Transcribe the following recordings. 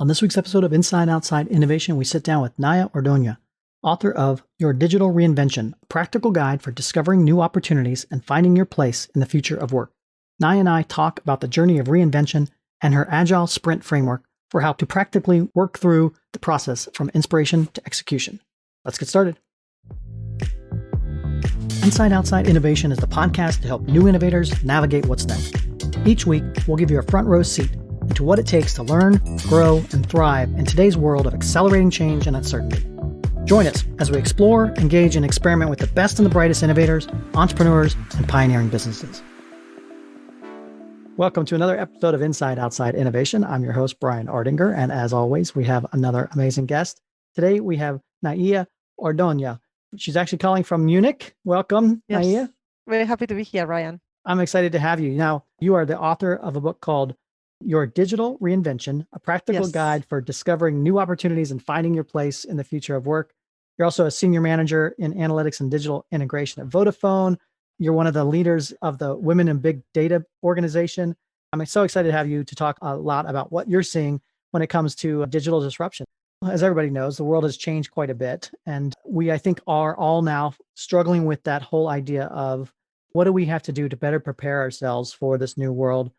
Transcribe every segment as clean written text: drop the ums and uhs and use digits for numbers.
On this week's episode of Inside Outside Innovation, we sit down with Nahia Orduna, author of Your Digital Reinvention, a practical guide for discovering new opportunities and finding your place in the future of work. Nahia and I talk about the journey of reinvention and her agile sprint framework for how to practically work through the process from inspiration to execution. Let's get started. Inside Outside Innovation is the podcast to help new innovators navigate what's next. Each week, we'll give you a front row seat into what it takes to learn, grow, and thrive in today's world of accelerating change and uncertainty. Join us as we explore, engage, and experiment with the best and the brightest innovators, entrepreneurs, and pioneering businesses. Welcome to another episode of Inside Outside Innovation. I'm your host, Brian Ardinger, and as always, we have another amazing guest. Today, we have Nahia Orduna. She's actually calling from Munich. Welcome, Yes. Nahia. Very happy to be here, Ryan. I'm excited to have you. Now, you are the author of a book called Your Digital Reinvention, a practical Yes. guide for discovering new opportunities and finding your place in the future of work. You're also a senior manager in analytics and digital integration at Vodafone. You're one of the leaders of the Women in Big Data organization. I'm so excited to have you to talk a lot about what you're seeing when it comes to digital disruption. As everybody knows, the world has changed quite a bit. And we, I think, are all now struggling with that whole idea of what do we have to do to better prepare ourselves for this new world?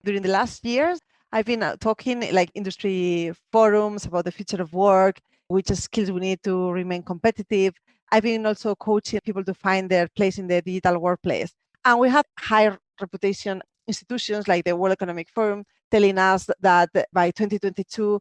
During the last years, I've been talking like industry forums about the future of work, which skills we need to remain competitive. I've been also coaching people to find their place in the digital workplace. And we have high reputation institutions like the World Economic Forum telling us that by 2022,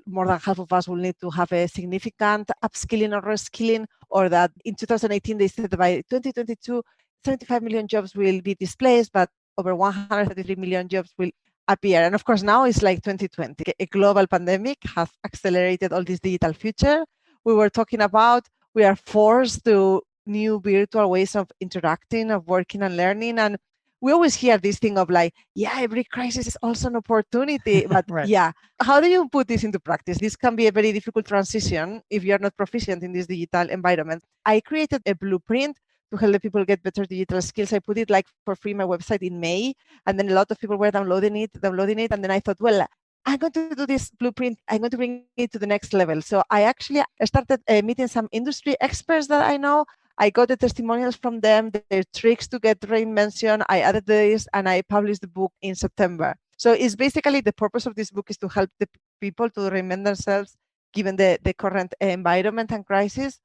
more than half of us will need to have a significant upskilling or reskilling, or that in 2018, they said that by 2022, 75 million jobs will be displaced, but over 133 million jobs will appear. And of course, now it's like 2020. A global pandemic has accelerated all this digital future. We were talking about we are forced to new virtual ways of interacting, of working and learning. And we always hear this thing of like, yeah, every crisis is also an opportunity. But Right. yeah, how do you put this into practice? This can be a very difficult transition if you're not proficient in this digital environment. I created a blueprint to help the people get better digital skills. I put it like for free on my website in May, and then a lot of people were downloading it. And then I thought, well, I'm going to do this blueprint. I'm going to bring it to the next level. So I actually started meeting some industry experts that I know. I got the testimonials from them, their tricks to get reinvention. I added this and I published the book in September. So it's basically the purpose of this book is to help the people to reinvent themselves given the current environment and crisis.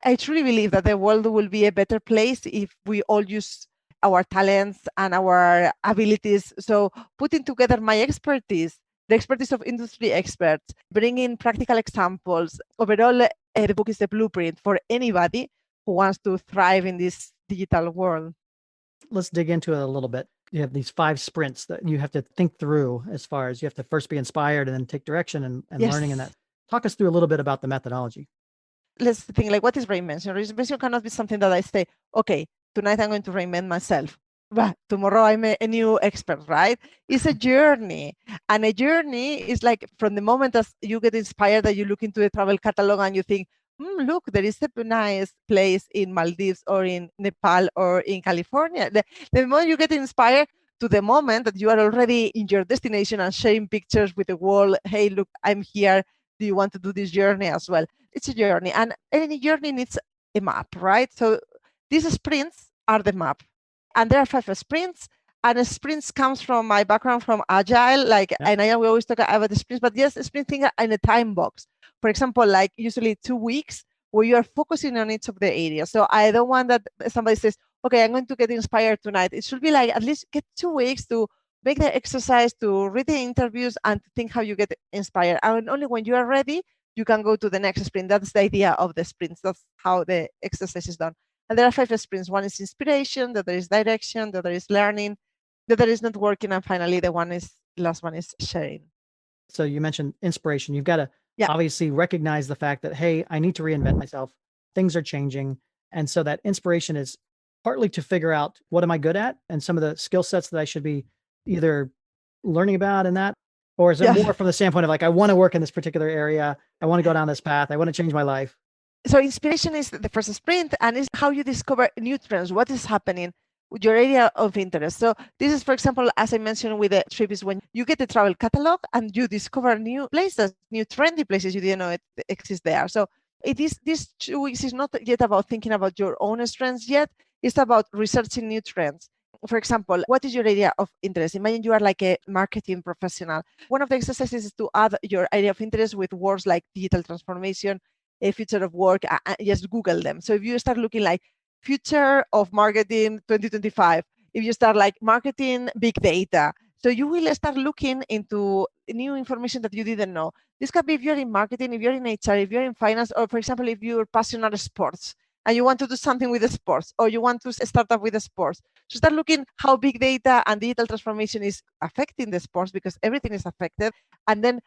I truly believe that the world will be a better place if we all use our talents and our abilities. So putting together my expertise, the expertise of industry experts, bringing practical examples. Overall, the book is a blueprint for anybody who wants to thrive in this digital world. Let's dig into it a little bit. You have these 5 sprints that you have to think through as far as you have to first be inspired and then take direction and Yes. learning in that. Talk us through a little bit about the methodology. Let's think like, what is reinvention? Reinvention cannot be something that I say, okay, tonight I'm going to reinvent myself. But tomorrow I'm a new expert, right? It's a journey. And a journey is like from the moment that you get inspired that you look into a travel catalog and you think, look, there is a nice place in Maldives or in Nepal or in California. The moment you get inspired to the moment that you are already in your destination and sharing pictures with the world, hey, look, I'm here. Do you want to do this journey as well? It's a journey, and any journey needs a map, right? So these sprints are the map, and there are 5 sprints. And sprints comes from my background from agile. And I know we always talk about the sprints, but yes, a sprint thing in a time box. For example, like usually 2 weeks where you are focusing on each of the areas. So I don't want that somebody says, okay, I'm going to get inspired tonight. It should be like at least get 2 weeks to make the exercise, to read the interviews, and to think how you get inspired. And only when you are ready, you can go to the next sprint. That's the idea of the sprints. That's how the exercise is done. And there are 5 sprints. One is inspiration, the other is direction, the other is learning, the other is networking, and finally the last one is sharing. So you mentioned inspiration. You've got to obviously recognize the fact that, hey, I need to reinvent myself. Things are changing. And so that inspiration is partly to figure out what am I good at and some of the skill sets that I should be either learning about in that, or is it more from the standpoint of like, I want to work in this particular area. I want to go down this path. I want to change my life. So inspiration is the first sprint, and it's how you discover new trends. What is happening? your area of interest. So this is, for example, as I mentioned with the trip, is when you get the travel catalog and you discover new places, new trendy places you didn't know it exist there. So these 2 weeks is not yet about thinking about your own strengths yet. It's about researching new trends. For example, what is your area of interest? Imagine you are like a marketing professional. One of the exercises is to add your area of interest with words like digital transformation, a future of work, just Google them. So if you start looking like future of marketing 2025, if you start like marketing big data, so you will start looking into new information that you didn't know. This could be if you're in marketing, if you're in HR, if you're in finance, or for example, if you're passionate about sports and you want to do something with the sports, or you want to start up with the sports. So start looking how big data and digital transformation is affecting the sports, because everything is affected, and then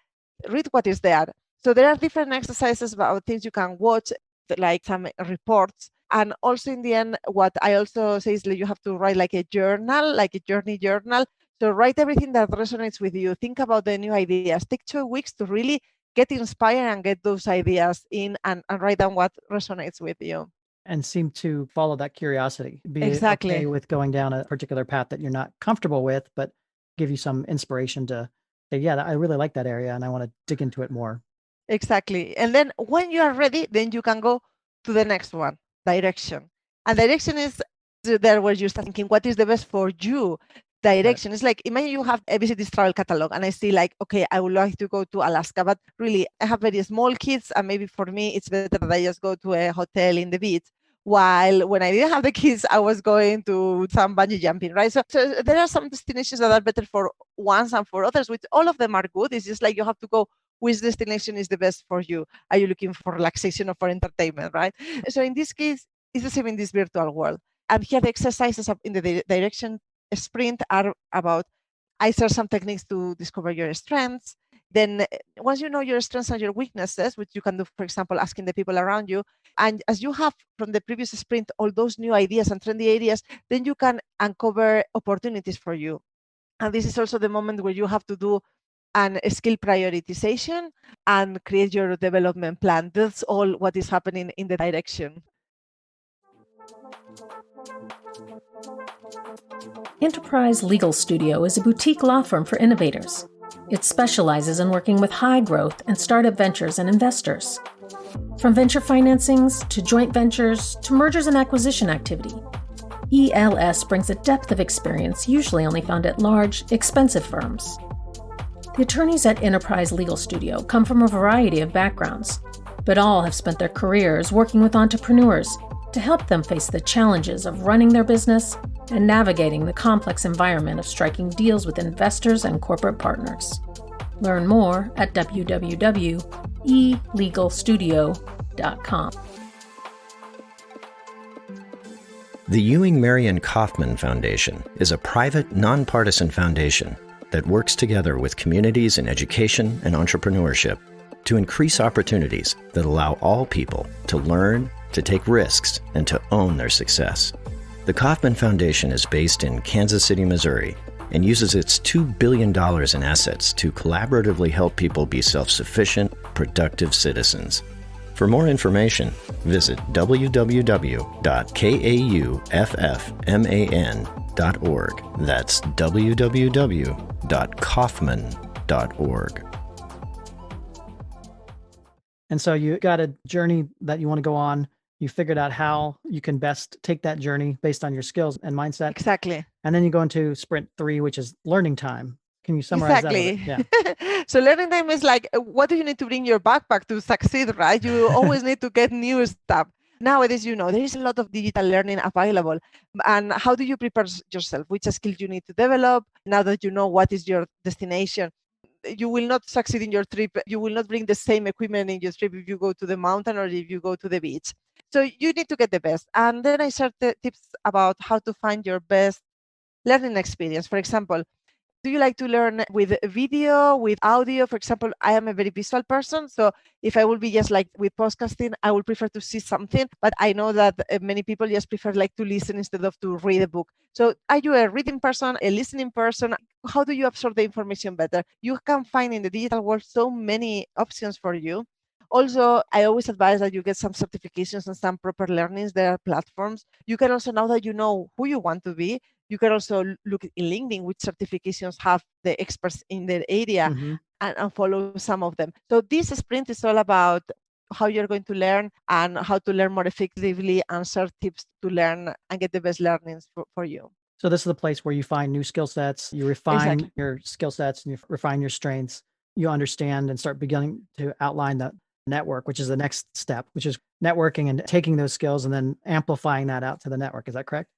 read what is there. So there are different exercises about things you can watch, like some reports. And also in the end, what I also say is that you have to write like a journal, like a journey journal. So write everything that resonates with you. Think about the new ideas. Take 2 weeks to really get inspired and get those ideas in, and write down what resonates with you. And seem to follow that curiosity. Be Exactly. okay with going down a particular path that you're not comfortable with, but give you some inspiration to say, yeah, I really like that area and I want to dig into it more. Exactly. And then when you are ready, then you can go to the next one, direction. And direction is there where you start thinking, what is the best for you? Direction. It's like, imagine you have a visit this travel catalog and I see like, okay, I would like to go to Alaska, but really I have very small kids, and maybe for me, it's better that I just go to a hotel in the beach. While when I didn't have the kids, I was going to some bungee jumping, right? So there are some destinations that are better for ones and for others, which all of them are good. It's just like you have to go which destination is the best for you. Are you looking for relaxation or for entertainment, right? So in this case, it's the same in this virtual world. And here the exercises in the direction sprint are about, I share some techniques to discover your strengths. Then once you know your strengths and your weaknesses, which you can do, for example, asking the people around you, and as you have from the previous sprint all those new ideas and trendy areas, then you can uncover opportunities for you. And this is also the moment where you have to do an skill prioritization and create your development plan. That's all what is happening in the direction. Enterprise Legal Studio is a boutique law firm for innovators. It specializes in working with high growth and startup ventures and investors. From venture financings to joint ventures to mergers and acquisition activity, ELS brings a depth of experience usually only found at large, expensive firms. The attorneys at Enterprise Legal Studio come from a variety of backgrounds, but all have spent their careers working with entrepreneurs to help them face the challenges of running their business and navigating the complex environment of striking deals with investors and corporate partners. Learn more at www.elegalstudio.com. The Ewing Marion Kaufman Foundation is a private, nonpartisan foundation that works together with communities in education and entrepreneurship to increase opportunities that allow all people to learn, to take risks, and to own their success. The Kaufman Foundation is based in Kansas City, Missouri, and uses its $2 billion in assets to collaboratively help people be self-sufficient, productive citizens. For more information, visit www.kauffman.org. That's www.kaufman.org. And so you got a journey that you want to go on. You figured out how you can best take that journey based on your skills and mindset. Exactly. And then you go into sprint 3, which is learning time. Can you summarize that? Yeah. So learning time is like, what do you need to bring your backpack to succeed, right? You always need to get new stuff. Nowadays, there is a lot of digital learning available. And how do you prepare yourself? Which skills you need to develop now that you know what is your destination? You will not succeed in your trip. You will not bring the same equipment in your trip if you go to the mountain or if you go to the beach. So you need to get the best. And then I share the tips about how to find your best learning experience. For example, do you like to learn with video, with audio? For example, I am a very visual person. So if I will be just like with podcasting, I would prefer to see something. But I know that many people just prefer like to listen instead of to read a book. So are you a reading person, a listening person? How do you absorb the information better? You can find in the digital world so many options for you. Also, I always advise that you get some certifications and some proper learnings. There are platforms. You can also, now that you know who you want to be, you can also look in LinkedIn which certifications have the experts in their area and follow some of them. So this sprint is all about how you're going to learn and how to learn more effectively and share tips to learn and get the best learnings for you. So this is the place where you find new skill sets, you refine your skill sets and you refine your strengths. You understand and start beginning to outline the network, which is the next step, which is networking and taking those skills and then amplifying that out to the network. Is that correct?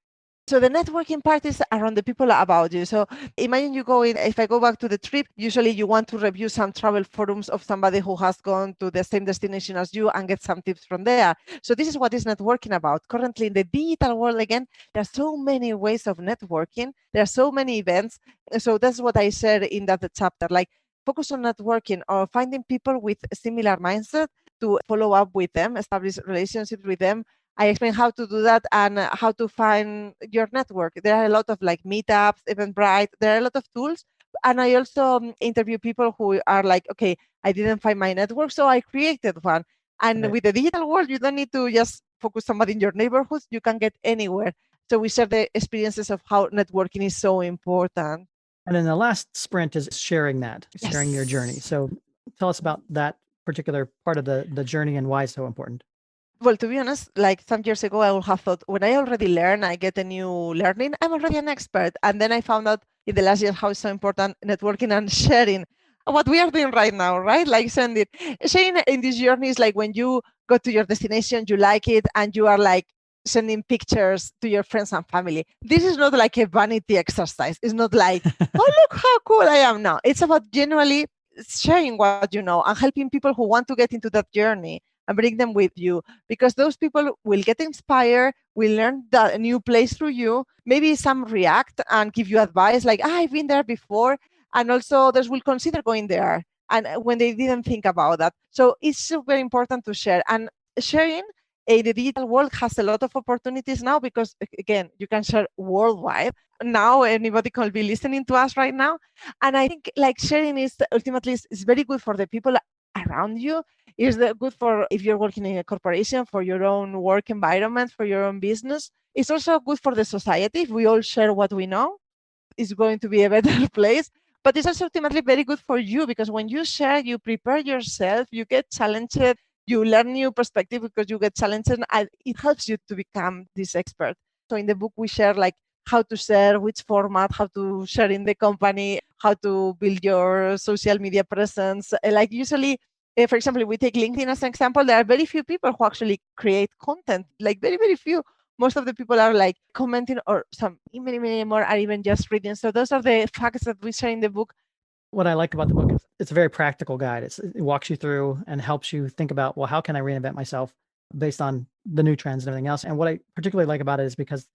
So the networking part is around the people about you. So imagine you go in, if I go back to the trip, usually you want to review some travel forums of somebody who has gone to the same destination as you and get some tips from there. So this is what is networking about. Currently in the digital world, again, there are so many ways of networking. There are so many events. So that's what I said in that chapter, like focus on networking or finding people with a similar mindset to follow up with them, establish relationships with them. I explain how to do that and how to find your network. There are a lot of like meetups, Eventbrite. There are a lot of tools. And I also interview people who are like, okay, I didn't find my network, so I created one. And with the digital world, you don't need to just focus somebody in your neighborhood. You can get anywhere. So we share the experiences of how networking is so important. And then the last sprint is sharing that, sharing your journey. So tell us about that particular part of the journey and why it's so important. Well, to be honest, like some years ago, I would have thought when I already learn, I get a new learning, I'm already an expert. And then I found out in the last year how it's so important networking and sharing. What we are doing right now, right? Like sharing in this journey is like when you go to your destination, you like it, and you are like sending pictures to your friends and family. This is not like a vanity exercise. It's not like, oh, look how cool I am now. It's about generally sharing what you know and helping people who want to get into that journey and bring them with you, because those people will get inspired, will learn a new place through you. Maybe some react and give you advice like, I've been there before. And also others will consider going there and when they didn't think about that. So it's super important to share. And sharing in the digital world has a lot of opportunities now because, again, you can share worldwide. Now anybody can be listening to us right now. And I think like sharing is ultimately is very good for the people around you. Is that good for if you're working in a corporation, for your own work environment, for your own business? It's also good for the society. If we all share what we know, it's going to be a better place. But it's also ultimately very good for you because when you share, you prepare yourself, you get challenged, you learn new perspective because you get challenged, and it helps you to become this expert. So in the book, we share like how to share, which format, how to share in the company, how to build your social media presence. Like usually, for example, if we take LinkedIn as an example, there are very few people who actually create content, like very, very few. Most of the people are like commenting or some many more are even just reading. So those are the facts that we share in the book. What I like about the book is it's a very practical guide. It walks you through and helps you think about, well, how can I reinvent myself based on the new trends and everything else? And what I particularly like about it is because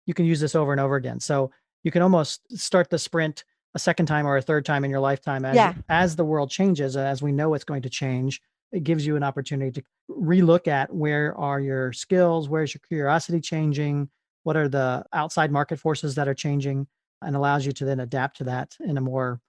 you can use this over and over again. So you can almost start the sprint a second time or a third time in your lifetime as the world changes, as we know it's going to change. It gives you an opportunity to relook at where are your skills, where's your curiosity changing, what are the outside market forces that are changing, and allows you to then adapt to that in a more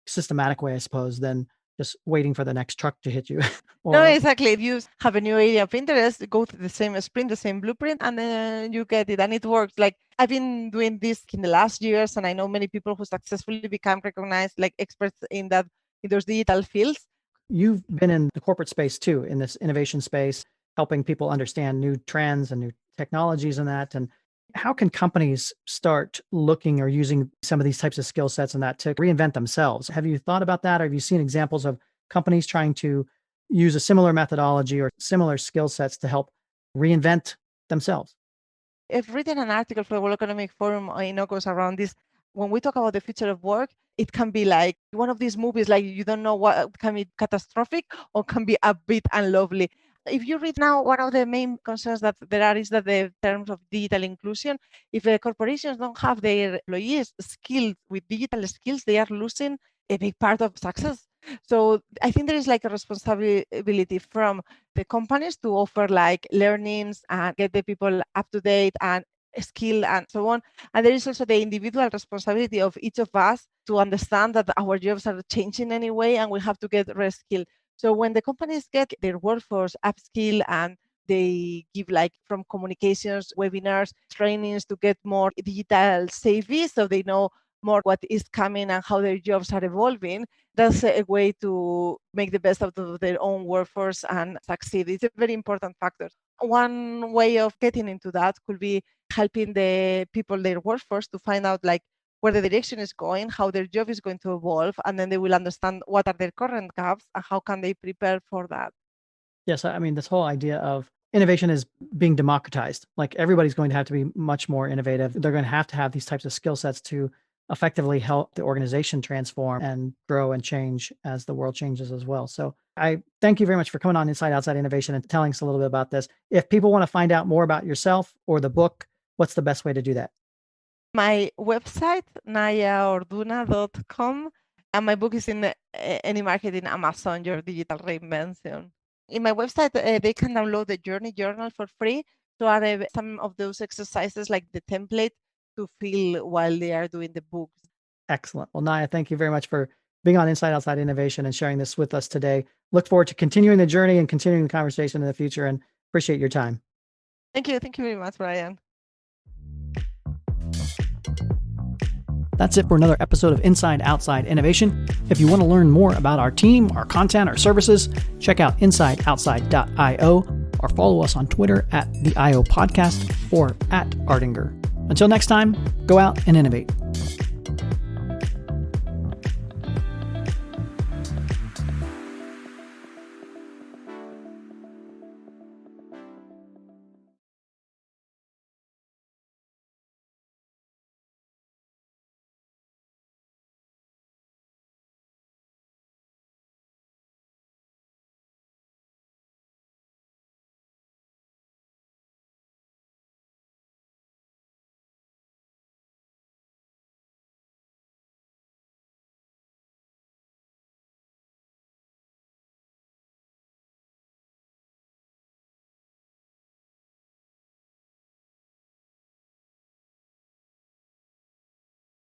systematic way, I suppose, than just waiting for the next truck to hit you. No, exactly. If you have a new area of interest, go through the same sprint, the same blueprint, and then you get it. And it works. Like I've been doing this in the last years, and I know many people who successfully become recognized like experts in those digital fields. You've been in the corporate space too, in this innovation space, helping people understand new trends and new technologies and that. And how can companies start looking or using some of these types of skill sets and that to reinvent themselves? Have you thought about that? Or have you seen examples of companies trying to use a similar methodology or similar skill sets to help reinvent themselves? I've written an article for the World Economic Forum in August around this. When we talk about the future of work, it can be like one of these movies, like you don't know what can be catastrophic or can be upbeat and lovely. If you read now, one of the main concerns that there are is that the terms of digital inclusion, if the corporations don't have their employees skilled with digital skills, they are losing a big part of success. So I think there is like a responsibility from the companies to offer like learnings and get the people up to date and skill and so on. And there is also the individual responsibility of each of us to understand that our jobs are changing anyway and we have to get reskilled. So when the companies get their workforce upskill and they give like from communications, webinars, trainings to get more digital savvy so they know more what is coming and how their jobs are evolving, that's a way to make the best out of their own workforce and succeed. It's a very important factor. One way of getting into that could be helping the people, their workforce, to find out like where the direction is going, how their job is going to evolve, and then they will understand what are their current gaps and how can they prepare for that. Yes, I mean, this whole idea of innovation is being democratized. Like everybody's going to have to be much more innovative. They're going to have these types of skill sets to effectively help the organization transform and grow and change as the world changes as well. So I thank you very much for coming on Inside Outside Innovation and telling us a little bit about this. If people want to find out more about yourself or the book, what's the best way to do that? My website, nahiaorduna.com, and my book is in any market in Amazon, Your Digital Reinvention. In my website, they can download the Journey Journal for free. So I have some of those exercises like the template to fill while they are doing the books. Excellent. Well, Nahia, thank you very much for being on Inside Outside Innovation and sharing this with us today. Look forward to continuing the journey and continuing the conversation in the future, and appreciate your time. Thank you. Thank you very much, Brian. That's it for another episode of Inside Outside Innovation. If you want to learn more about our team, our content, our services, check out insideoutside.io or follow us on Twitter at the IO Podcast or at Ardinger. Until next time, go out and innovate.